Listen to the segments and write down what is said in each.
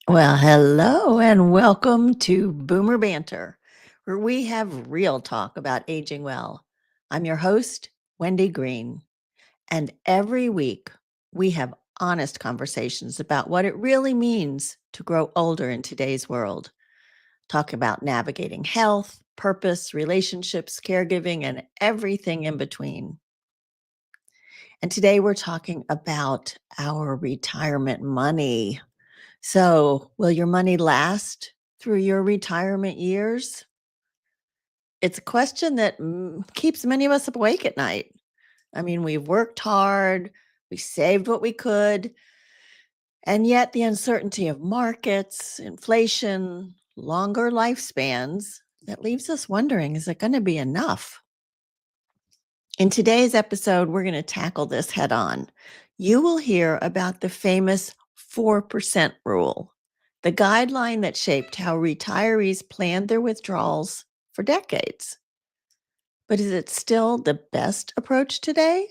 Well, hello and welcome to Boomer Banter, where we have real talk about aging well. I'm your host, Wendy Green, and every week we have honest conversations about what it really means to grow older in today's world. Talk about navigating health, purpose, relationships, caregiving, and everything in between. And today we're talking about our retirement money. So, will your money last through your retirement years? It's a question that keeps many of us up awake at night. I mean, we've worked hard, we saved what we could, and yet the uncertainty of markets, inflation, longer lifespans, that leaves us wondering, is it going to be enough? In today's episode, we're going to tackle this head on. You will hear about the famous 4% rule, the guideline that shaped how retirees planned their withdrawals for decades. But is it still the best approach today?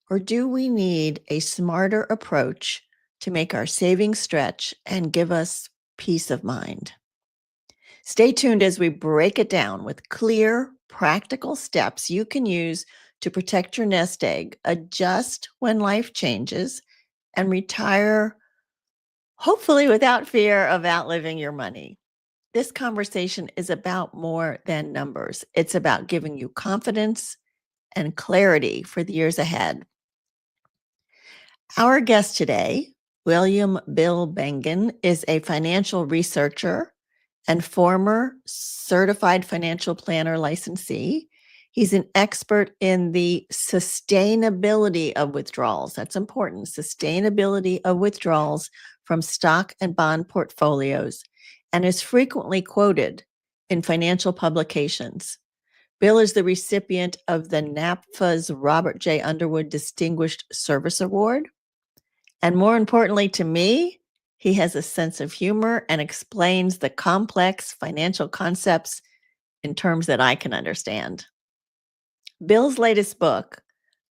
Or do we need a smarter approach to make our savings stretch and give us peace of mind? Stay tuned as we break it down with clear, practical steps you can use to protect your nest egg, adjust when life changes, and retire, hopefully without fear of outliving your money. This conversation is about more than numbers. It's about giving you confidence and clarity for the years ahead. Our guest today, William Bill Bengen, is a financial researcher and former certified financial planner licensee. He's an expert in the sustainability of withdrawals. That's important. Sustainability of withdrawals from stock and bond portfolios, and is frequently quoted in financial publications. Bill is the recipient of the NAPFA's Robert J. Underwood Distinguished Service Award. And more importantly to me, he has a sense of humor and explains the complex financial concepts in terms that I can understand. Bill's latest book,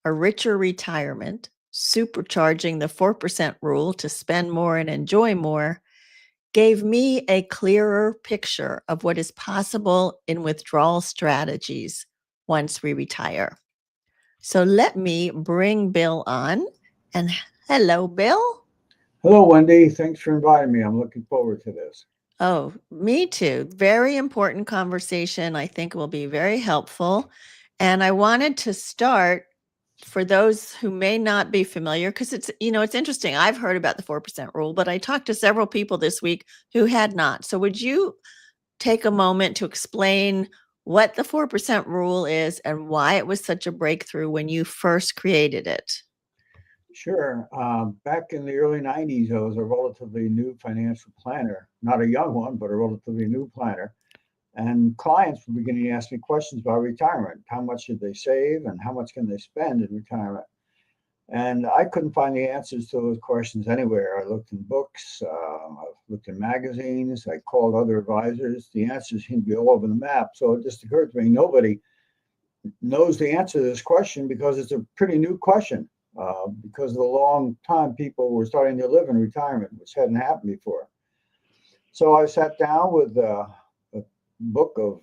A Richer Retirement, Supercharging the 4% Rule to Spend More and Enjoy More, gave me a clearer picture of what is possible in withdrawal strategies once we retire. So let me bring Bill on. And hello, Bill. Hello, Wendy. Thanks for inviting me. I'm looking forward to this. Oh, me too. Very important conversation. I think will be very helpful. And I wanted to start for those who may not be familiar, because it's interesting. I've heard about the 4% rule, but I talked to several people this week who had not. So would you take a moment to explain what the 4% rule is and why it was such a breakthrough when you first created it? Sure. Back in the early 90s, I was a relatively new financial planner, not a young one, but a relatively new planner. And clients were beginning to ask me questions about retirement. How much should they save and how much can they spend in retirement? And I couldn't find the answers to those questions anywhere. I looked in books, I looked in magazines, I called other advisors. The answers seemed to be all over the map. So it just occurred to me nobody knows the answer to this question because it's a pretty new question. Because of the long time people were starting to live in retirement, which hadn't happened before. So I sat down with a book of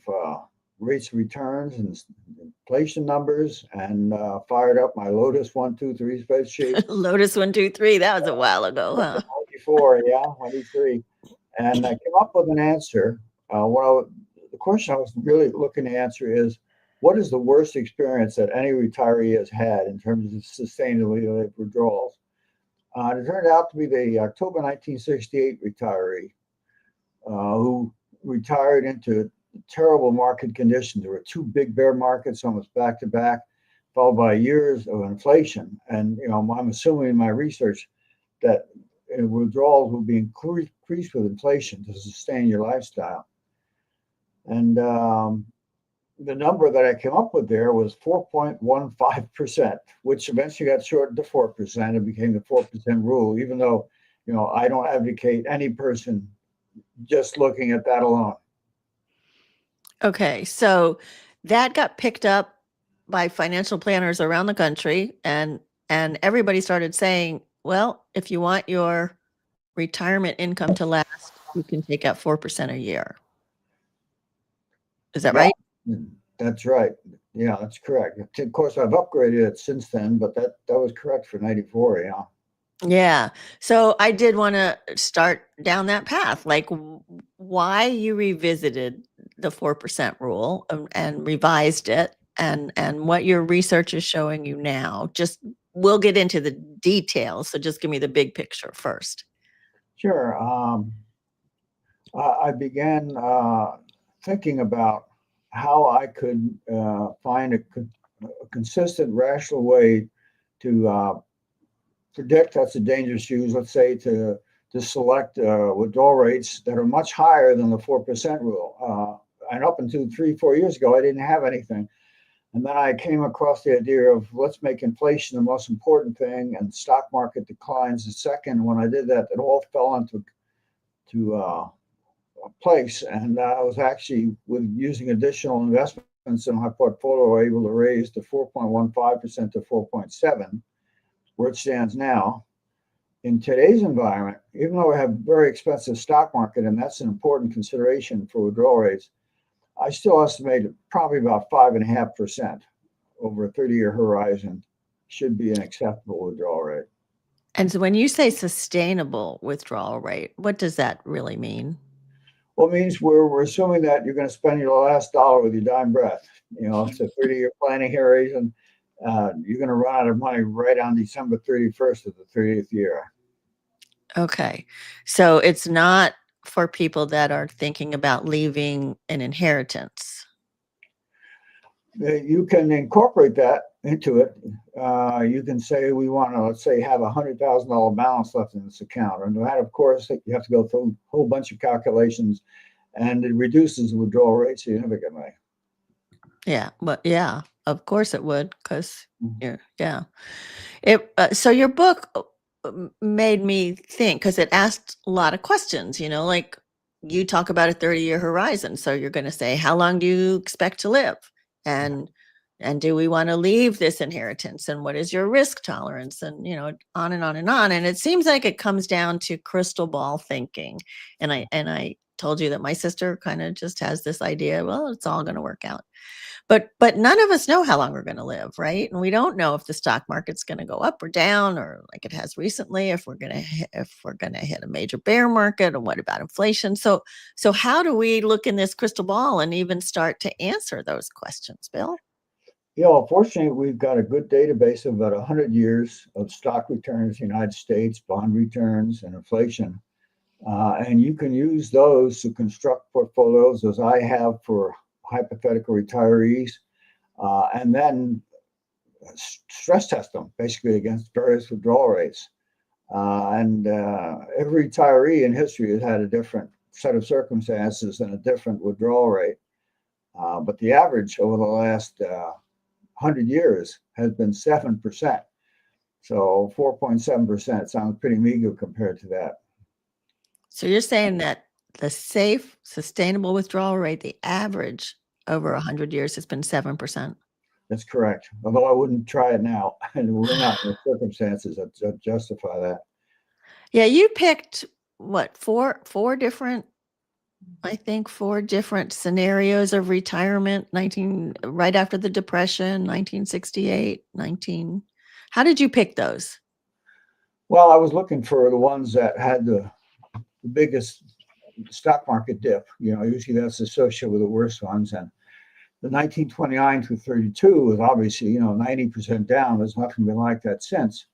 rates of returns and inflation numbers and fired up my Lotus 123 spreadsheet. Lotus 123, that was a while ago, huh? 24, yeah, 23. And I came up with an answer. The question I was really looking to answer is, what is the worst experience that any retiree has had in terms of sustainability of withdrawals? It turned out to be the October 1968 retiree who retired into terrible market conditions. There were two big bear markets almost back to back, followed by years of inflation. And I'm assuming in my research that withdrawals will be increased with inflation to sustain your lifestyle. And the number that I came up with there was 4.15%, which eventually got shortened to 4% and became the 4% rule, even though, I don't advocate any person just looking at that alone. Okay, so that got picked up by financial planners around the country, and everybody started saying, well, if you want your retirement income to last, you can take out 4% a year. Is that Yeah, right? that's right. Yeah, that's correct. Of course, I've upgraded it since then, but that was correct for 94. Yeah. Yeah. So I did want to start down that path, like why you revisited the 4% rule and revised it, and what your research is showing you now. Just we'll get into the details. So just give me the big picture first. Sure. I began thinking about how I could find a consistent, rational way to predict that's a dangerous use. Let's say to select withdrawal rates that are much higher than the 4% rule. And up until 3-4 years ago, I didn't have anything. And then I came across the idea of let's make inflation the most important thing, and stock market declines the second. When I did that, it all fell into place. And I was actually, with using additional investments in my portfolio, able to raise the 4.15% to 4.7, where it stands now. In today's environment, even though we have very expensive stock market, and that's an important consideration for withdrawal rates, I still estimate probably about 5.5% over a 30-year horizon should be an acceptable withdrawal rate. And so when you say sustainable withdrawal rate, what does that really mean? Well, it means we're assuming that you're going to spend your last dollar with your dying breath. It's a 30-year planning horizon. You're going to run out of money right on December 31st of the 30th year. Okay. So it's not for people that are thinking about leaving an inheritance. You can incorporate that into it. You can say we want to, let's say, have $100,000 balance left in this account. And that, of course, you have to go through a whole bunch of calculations, and it reduces the withdrawal rate significantly. Yeah, but yeah, of course it would, because yeah. So your book made me think, because it asked a lot of questions, like you talk about a 30-year horizon. So you're going to say, how long do you expect to live? And do we want to leave this inheritance? And what is your risk tolerance? And, on and on and on. And it seems like it comes down to crystal ball thinking. And I told you that my sister kind of just has this idea, well, it's all going to work out. But none of us know how long we're going to live, right? And we don't know if the stock market's going to go up or down, or like it has recently, if we're going to hit a major bear market, and what about inflation? So how do we look in this crystal ball and even start to answer those questions, Bill? Yeah, fortunately, we've got a good database of about 100 years of stock returns in the United States, bond returns, and inflation. And you can use those to construct portfolios, as I have for hypothetical retirees, and then stress test them basically against various withdrawal rates. And every retiree in history has had a different set of circumstances and a different withdrawal rate. But the average over the last 100 years has been 7%. So 4.7% sounds pretty meager compared to that. So you're saying that the safe, sustainable withdrawal rate, the average over 100 years, has been 7%. That's correct. Although I wouldn't try it now, and we're not in the circumstances that justify that. Yeah, you picked what, four different scenarios of retirement, right after the Depression, 1968, 19. How did you pick those? Well, I was looking for the ones that had the biggest stock market dip. Usually that's associated with the worst ones. And the 1929 through 32 was obviously, 90% down. There's nothing been like that since.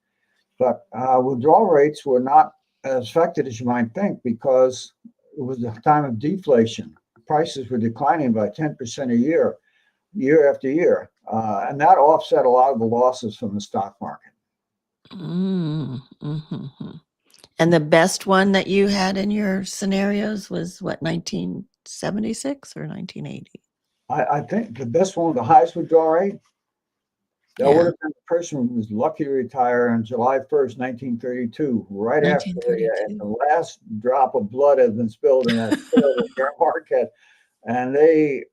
But withdrawal rates were not as affected as you might think, because it was a time of deflation. Prices were declining by 10% a year, year after year. And that offset a lot of the losses from the stock market. Mm-hmm. And the best one that you had in your scenarios was what, 1976 or 1980? I think the best one with the highest withdrawal rate, that would Yeah, have been the person who was lucky to retire on July 1st, 1932, right after the 1932. last drop of blood had been spilled in that terrible bear market. And they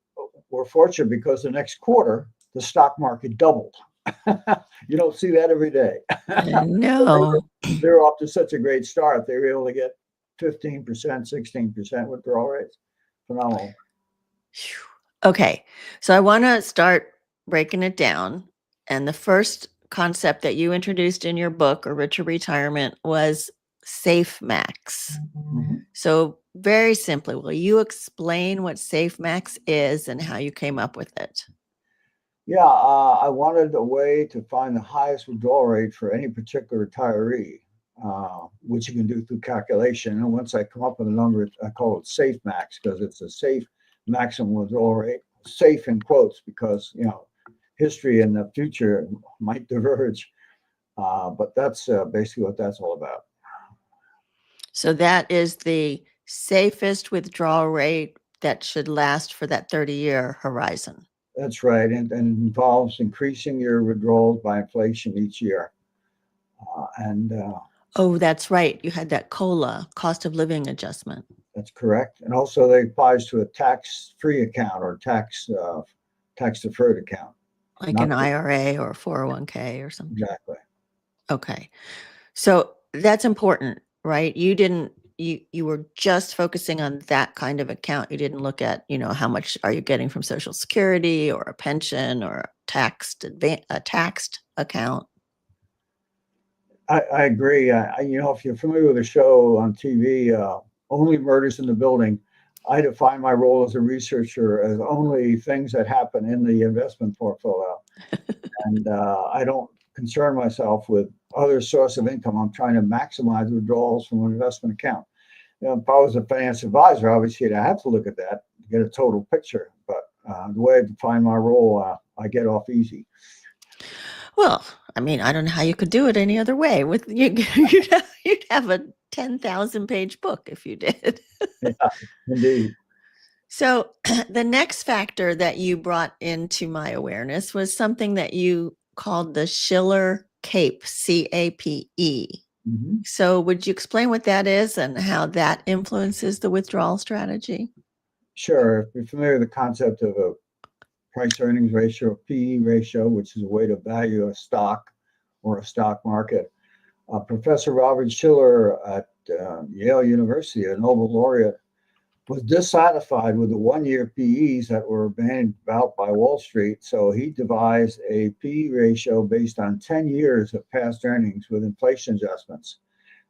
were fortunate because the next quarter, the stock market doubled. You don't see that every day. No. They're off to such a great start. They were able to get 15%, 16% withdrawal rates. Phenomenal. Okay, so I want to start breaking it down. And the first concept that you introduced in your book, A Richer Retirement, was Safe Max. So very simply, will you explain what Safe Max is and how you came up with it? Yeah, I wanted a way to find the highest withdrawal rate for any particular retiree, which you can do through calculation. And once I come up with a number, I call it Safe Max because it's a safe maximum withdrawal rate. Safe in quotes because history and the future might diverge, but that's basically what that's all about. So that is the safest withdrawal rate that should last for that 30-year horizon. That's right, and involves increasing your withdrawals by inflation each year. Oh, that's right. You had that COLA, cost of living adjustment. That's correct. And also they applies to a tax-free account or tax-deferred account. Like an IRA or a 401k or something. Exactly. Okay. So that's important, right? You were just focusing on that kind of account. You didn't look at, how much are you getting from Social Security or a pension or a taxed account. I agree. If you're familiar with a show on TV, Only Murders in the Building, I define my role as a researcher as only things that happen in the investment portfolio. And I don't concern myself with other source of income. I'm trying to maximize withdrawals from an investment account. If I was a financial advisor, obviously I have to look at that to get a total picture. But the way I define my role, I get off easy. Well, I mean, I don't know how you could do it any other way. With you'd have a 10,000-page book if you did. Yeah, indeed. So the next factor that you brought into my awareness was something that you called the Shiller CAPE, C-A-P-E. Mm-hmm. So would you explain what that is and how that influences the withdrawal strategy? Sure. If you're familiar with the concept of a price earnings ratio, PE ratio, which is a way to value a stock or a stock market, Professor Robert Shiller at Yale University, a Nobel laureate, was dissatisfied with the 1-year PEs that were bandied about by Wall Street. So he devised a PE ratio based on 10 years of past earnings with inflation adjustments.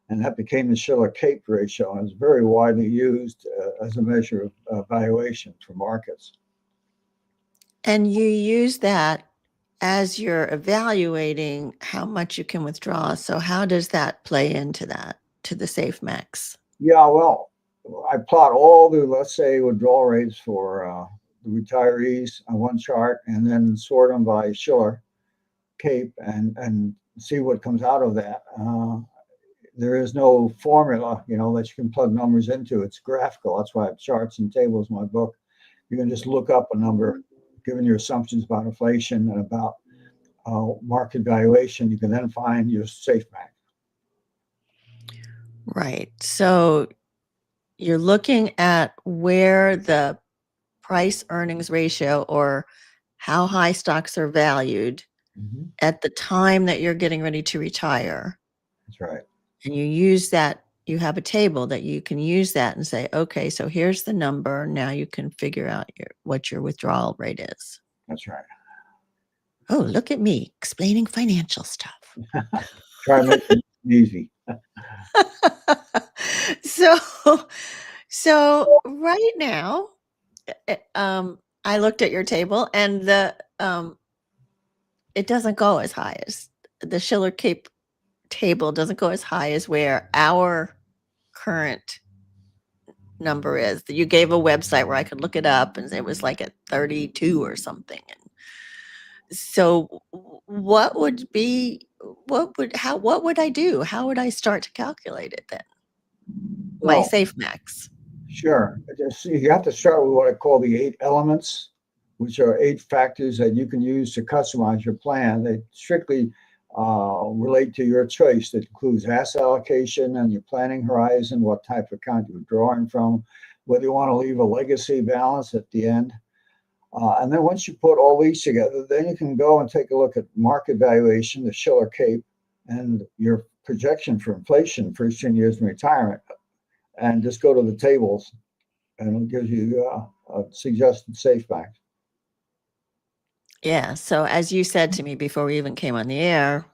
And that became the Shiller CAPE ratio and is very widely used as a measure of valuation for markets. And you use that as you're evaluating how much you can withdraw. So how does that play into that, to the Safe Max? Yeah, well, I plot all the, let's say, withdrawal rates for the retirees on one chart and then sort them by Shiller CAPE and see what comes out of that. There is no formula, that you can plug numbers into. It's graphical. That's why I have charts and tables in my book. You can just look up a number, given your assumptions about inflation and about market valuation. You can then find your Safe Max. Right. So you're looking at where the price earnings ratio or how high stocks are valued at the time that you're getting ready to retire. That's right. And you use that, you have a table that you can use that and say, okay, so here's the number. Now you can figure out what your withdrawal rate is. That's right. Oh, look at me explaining financial stuff. Try to make it easy. So right now, I looked at your table and it doesn't go as high as the Shiller CAPE table doesn't go as high as where our current number is. You gave a website where I could look it up and it was like at 32 or something. And so what would I do? How would I start to calculate it then? My Safe Max. Sure. You have to start with what I call the 8 elements, which are 8 factors that you can use to customize your plan. They strictly relate to your choice. That includes asset allocation and your planning horizon, what type of account you're drawing from, whether you want to leave a legacy balance at the end. And then once you put all these together, then you can go and take a look at market valuation, the Shiller Cape, and your projection for inflation first 10 years in retirement, and just go to the tables, and it gives you a suggested safe bank. Yeah. So as you said to me before we even came on the air,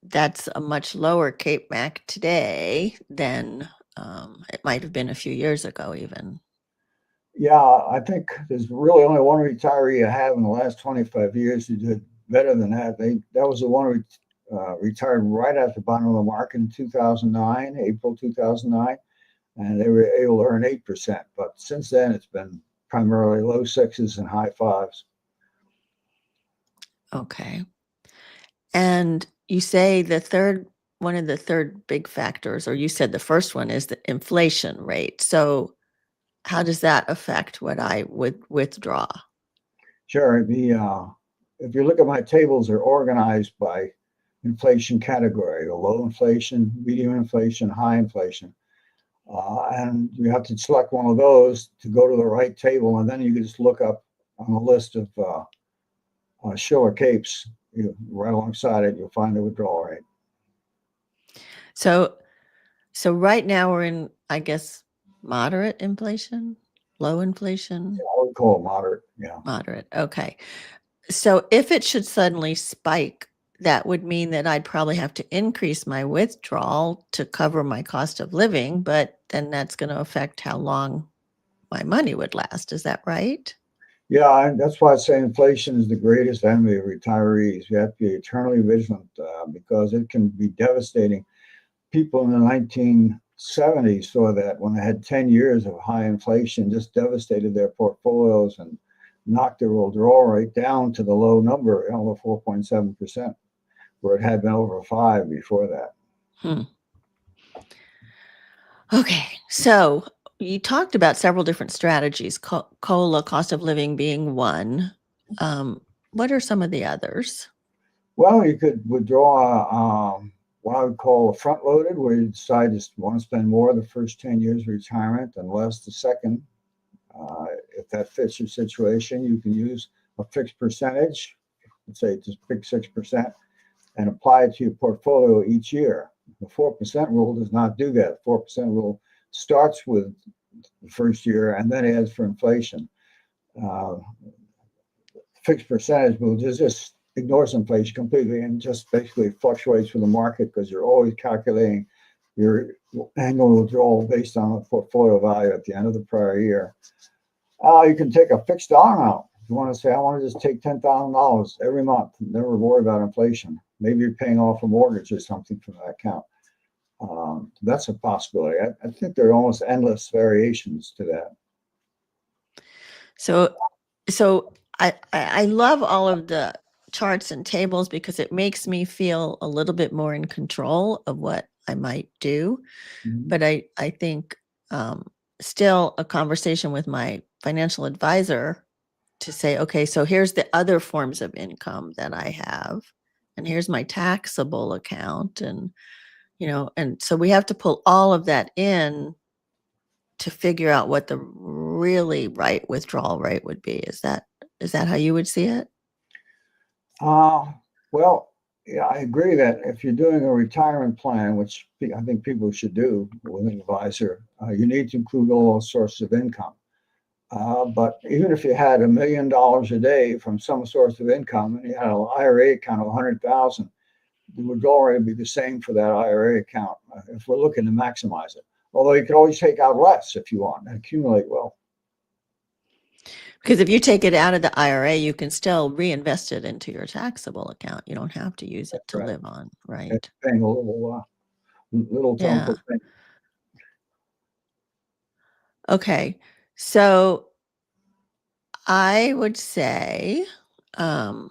that's a much lower Cape Mac today than it might have been a few years ago, even. Yeah, I think there's really only one retiree I have in the last 25 years who did better than that. That was the one who retired right at the bottom of the market in 2009, April 2009, and they were able to earn 8%. But since then, it's been primarily low sixes and high fives. Okay. And you say one of the third big factors, or you said the first one is the inflation rate. So how does that affect what I would withdraw? Sure. If you look at my tables, they're organized by inflation category: the low inflation, medium inflation, high inflation. And you have to select one of those to go to the right table, and then you can just look up on the list of Shiller Capes. Right alongside it, you'll find the withdrawal rate. So right now we're in, I guess, moderate inflation, low inflation. I would call it moderate. Yeah. Moderate. Okay. So if it should suddenly spike, that would mean that I'd probably have to increase my withdrawal to cover my cost of living, but then that's going to affect how long my money would last. Is that right? Yeah, and that's why I say inflation is the greatest enemy of retirees. You have to be eternally vigilant because it can be devastating. People in the 1970s saw that when they had 10 years of high inflation, just devastated their portfolios and knocked their withdrawal rate down to the low number, 4.7%, where it had been over 5 before that. Okay. So you talked about several different strategies, COLA, cost of living being one. What are some of the others? Well, you could withdraw what I would call a front loaded, where you decide you want to spend more the first 10 years of retirement and less the second. If that fits your situation, you can use a fixed percentage, let's say just pick 6%, and apply it to your portfolio each year. The 4% rule does not do that. 4% rule starts with the first year and then adds for inflation. Fixed percentage rule just ignores inflation completely and just basically fluctuates with the market because you're always calculating your annual withdrawal based on the portfolio value at the end of the prior year. You can take a fixed dollar amount. If you want to say, I want to just take $10,000 every month, never worry about inflation. Maybe you're paying off a mortgage or something from that account. That's a possibility. I think there are almost endless variations to that. So I love all of the charts and tables because it makes me feel a little bit more in control of what I might do. Mhm. But I think still a conversation with my financial advisor to say, okay, so here's the other forms of income that I have, and here's my taxable account, and and so we have to pull all of that in to figure out what the really right withdrawal rate would be. Is that how you would see it? Well, yeah, I agree that if you're doing a retirement plan, which I think people should do with an advisor, you need to include all sources of income. But even if you had $1 million a day from some source of income and you had an IRA account of 100,000, the withdrawal rate would be the same for that IRA account if we're looking to maximize it. Although you could always take out less if you want and accumulate well. Because if you take it out of the IRA, you can still reinvest it into your taxable account. You don't have to use it to live on, right? It's paying a little to Uncle Ben. Okay. So I would say now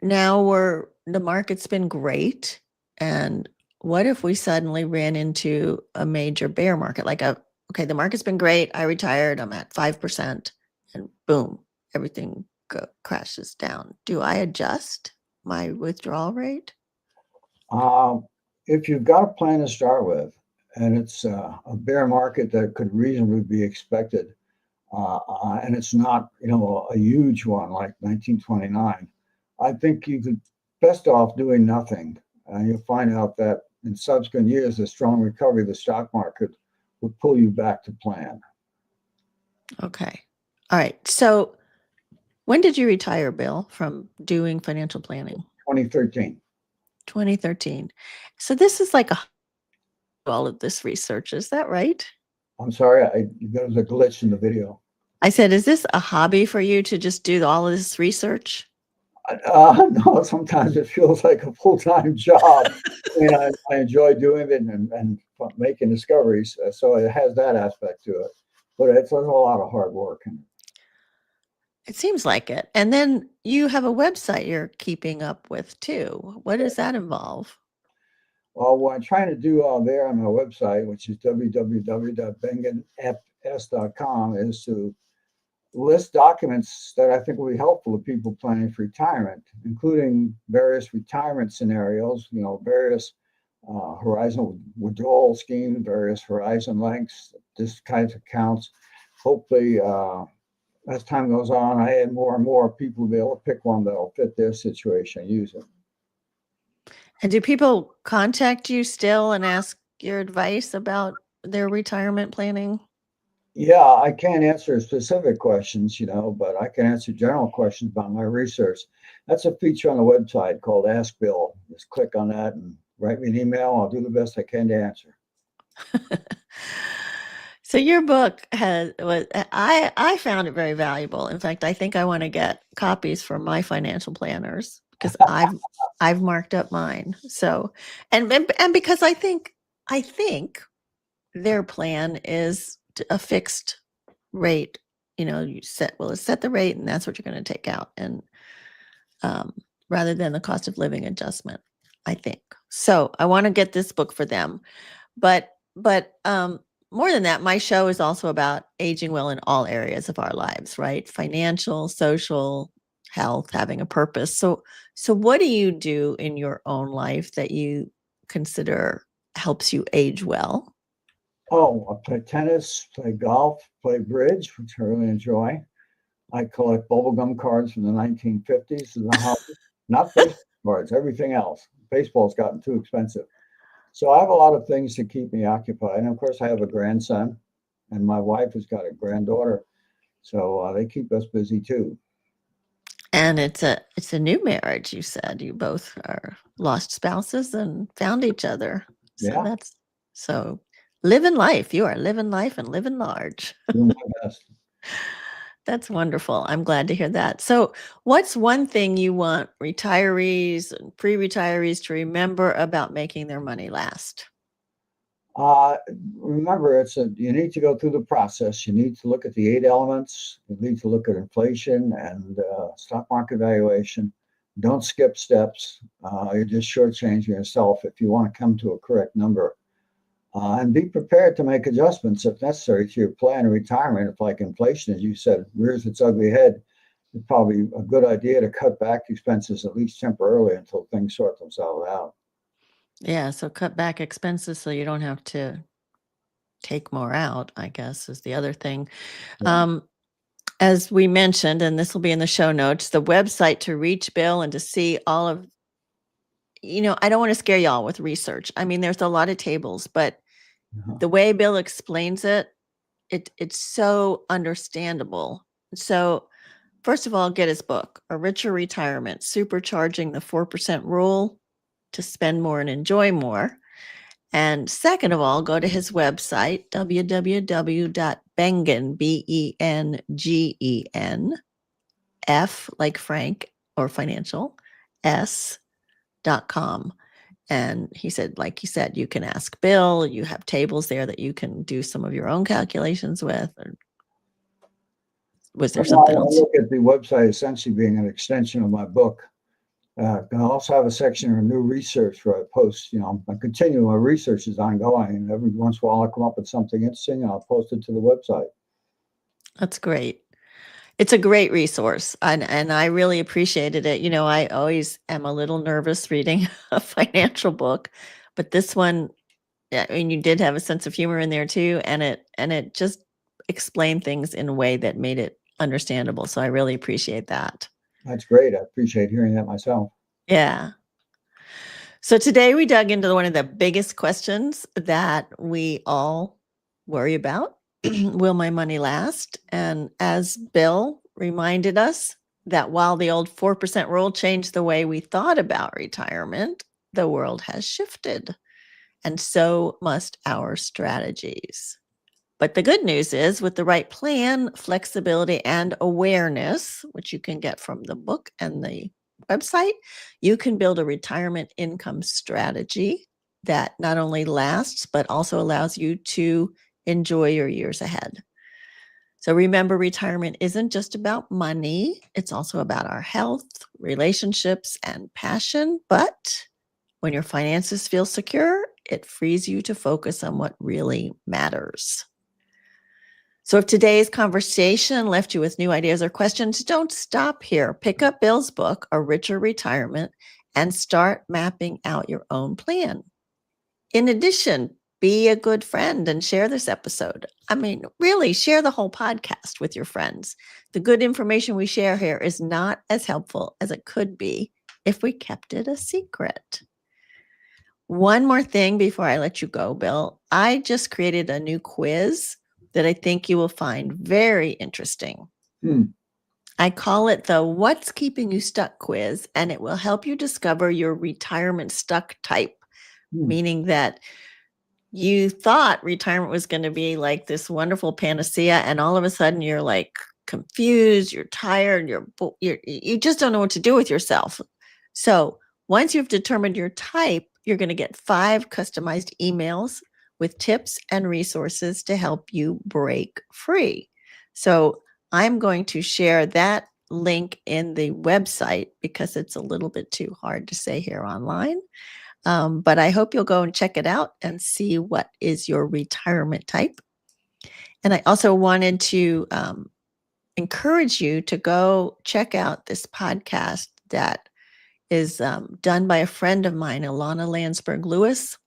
the market's been great. And what if we suddenly ran into a major bear market? Okay, the market's been great. I retired. I'm at 5%. And boom, everything crashes down. Do I adjust my withdrawal rate? If you've got a plan to start with, and it's a bear market that could reasonably be expected, and it's not, a huge one like 1929. I think you could best off doing nothing. You'll find out that in subsequent years, the strong recovery of the stock market would pull you back to plan. Okay. All right. So when did you retire, Bill, from doing financial planning? 2013. 2013. So this is like all of this research. Is that right? I'm sorry, there was a glitch in the video. I said, is this a hobby for you to just do all of this research? No, sometimes it feels like a full-time job. I enjoy doing it and making discoveries. So it has that aspect to it, but it's a lot of hard work. It seems like it. And then you have a website you're keeping up with too. What does that involve? Well, what I'm trying to do there on my website, which is www.bengenfs.com, is to list documents that I think will be helpful to people planning for retirement, including various retirement scenarios, various horizon withdrawal schemes, various horizon lengths, this kinds of accounts. Hopefully, as time goes on, I add more and more people will be able to pick one that'll fit their situation and use it. And do people contact you still and ask your advice about their retirement planning? Yeah, I can't answer specific questions, but I can answer general questions about my research. That's a feature on the website called Ask Bill. Just click on that and write me an email. I'll do the best I can to answer. So your book I found it very valuable. In fact, I think I want to get copies for my financial planners because I've marked up mine. So and because I think their plan is a fixed rate. You set the rate and that's what you're going to take out, and rather than the cost of living adjustment, I think. So I want to get this book for them, but more than that, my show is also about aging well in all areas of our lives, right? Financial, social, health, having a purpose. So what do you do in your own life that you consider helps you age well? Oh, I play tennis, play golf, play bridge, which I really enjoy. I collect bubblegum cards from the 1950s as a hobby. Not baseball cards, everything else. Baseball's gotten too expensive. So I have a lot of things to keep me occupied. And of course, I have a grandson, and my wife has got a granddaughter. So they keep us busy too. And it's a new marriage. You said you both are lost spouses and found each other. So Yeah, so living life. You are living life and living large. doing my best. That's wonderful. I'm glad to hear that. So what's one thing you want retirees and pre-retirees to remember about making their money last? Uh, Remember, you need to go through the process. You need to look at the 8 elements. You need to look at inflation and stock market valuation. Don't skip steps. You're just shortchanging yourself if you want to come to a correct number. And be prepared to make adjustments if necessary to your plan of retirement. If, like inflation, as you said, rears its ugly head, it's probably a good idea to cut back expenses at least temporarily until things sort themselves out. Yeah, so cut back expenses so you don't have to take more out, I guess, is the other thing. Yeah. As we mentioned, and this will be in the show notes, the website to reach Bill and to see all of, I don't want to scare y'all with research. I mean, there's a lot of tables, but the way Bill explains it's so understandable. So first of all, get his book, A Richer Retirement, Supercharging the 4% Rule to Spend More and Enjoy More. And second of all, go to his website, www.bengen, Bengen, F like Frank or financial, S.com. And he said, like you said, you can ask Bill, you have tables there that you can do some of your own calculations with. Or was there something I else? look at the website essentially being an extension of my book. I also have a section of new research where I post, I continue, my research is ongoing, and every once in a while I come up with something interesting and I'll post it to the website. That's great. It's a great resource, and I really appreciated it. I always am a little nervous reading a financial book, but this one, I mean, you did have a sense of humor in there too, and it just explain things in a way that made it understandable. So I really appreciate that. That's great. I appreciate hearing that myself. Yeah. So today we dug into one of the biggest questions that we all worry about. Will my money last? And as Bill reminded us that while the old 4% rule changed the way we thought about retirement, the world has shifted, and so must our strategies. But the good news is, with the right plan, flexibility, and awareness, which you can get from the book and the website, you can build a retirement income strategy that not only lasts, but also allows you to enjoy your years ahead. So remember, retirement isn't just about money. It's also about our health, relationships, and passion. But when your finances feel secure, it frees you to focus on what really matters. So if today's conversation left you with new ideas or questions, don't stop here. Pick up Bill's book, A Richer Retirement, and start mapping out your own plan. In addition, be a good friend and share this episode. I mean, really, share the whole podcast with your friends. The good information we share here is not as helpful as it could be if we kept it a secret. One more thing before I let you go, Bill. I just created a new quiz that I think you will find very interesting. I call it the What's Keeping You Stuck quiz, and it will help you discover your retirement stuck type, meaning that you thought retirement was going to be like this wonderful panacea, and all of a sudden you're like confused, you're tired, you just don't know what to do with yourself. So once you've determined your type, you're going to get 5 customized emails with tips and resources to help you break free. So I'm going to share that link in the website because it's a little bit too hard to say here online. But I hope you'll go and check it out and see what is your retirement type. And I also wanted to encourage you to go check out this podcast that is done by a friend of mine, Ilana Landsberg Lewis.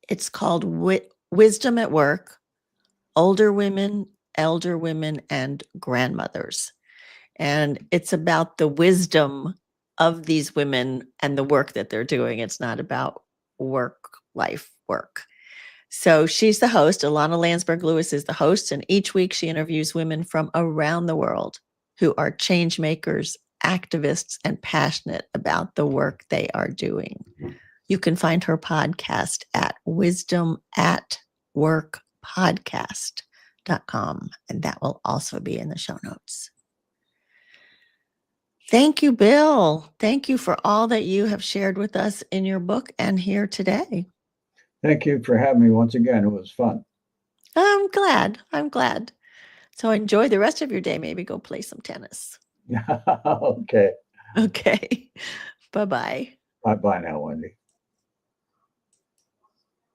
It's called Wisdom at Work, Older Women, Elder Women, and Grandmothers. And it's about the wisdom of these women and the work that they're doing. It's not about work. So she's the host. Ilana Landsberg Lewis is the host. And each week she interviews women from around the world who are change makers, activists, and passionate about the work they are doing. You can find her podcast at wisdomatworkpodcast.com, and that will also be in the show notes. Thank you, Bill. Thank you for all that you have shared with us in your book and here today. Thank you for having me once again. It was fun. I'm glad. So enjoy the rest of your day. Maybe go play some tennis. Okay. Okay. Bye-bye. Bye-bye now, Wendy.